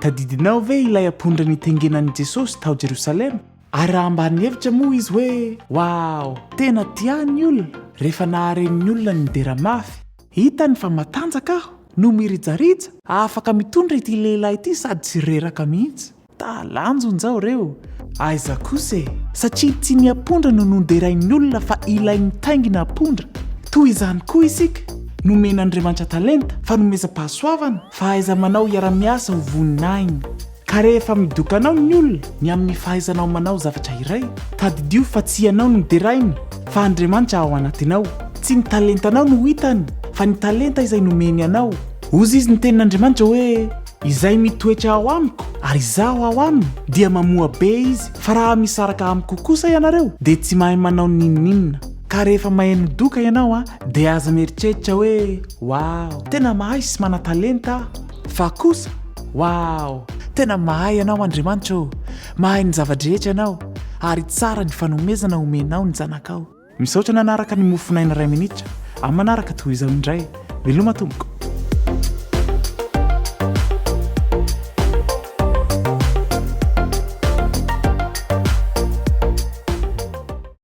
tadidinao ve ilay ampondra nitengenan'i Jesosy tao Jerosalema? Ary raha ambany hevitra moa izy hoe wow, tena tiany olona. Rehefa naharen'ny olona ny dera mafy, hitany fa matanjaka aho no mirijariza afaka mitondra ity lehilahy ity sady tsy reraka mihitsy. Talanjonjao reo. Aiza kosa satria tsy ny ampondra no noderain'ny olona fa ilay mitaingina ampondra. Toy izany koa isika, nomena Andriamanitra talenta, fanomezam-pahasoavana, fahaiza manao iara-miasa ho voninahiny. Ka rehefa midokanao ny olona ny amin'ny fahaizanao manao zavatra iray, tadidio fa tsy ianao no derainy fa Andriamanitra ao anatinao. Tsy ny talentanao no hitany fa ny talenta izay nomeny anao. Ozy izy ny tenin'Andriamanitra hoe izay mitoetra ao amiko ary izaho ao aminy dia mamoa be izy. Fa raha misaraka amiko kosa ianareo dia tsy mahay manao ninninna. Ka rehefa mahay midoka ianao dia aza mieritreritra hoe wow, tena mahay sy mana-talenta. Fa kosa wow, tena mahay ianao Andriamanitra, mahay ny zavadrehetra ianao ary tsara ny fanomezana omenao ny zanakao. Misaotra nanaraka ny mofinaina 2 minitra amin'ny manaraka toy izao indray. Veloma tompoko.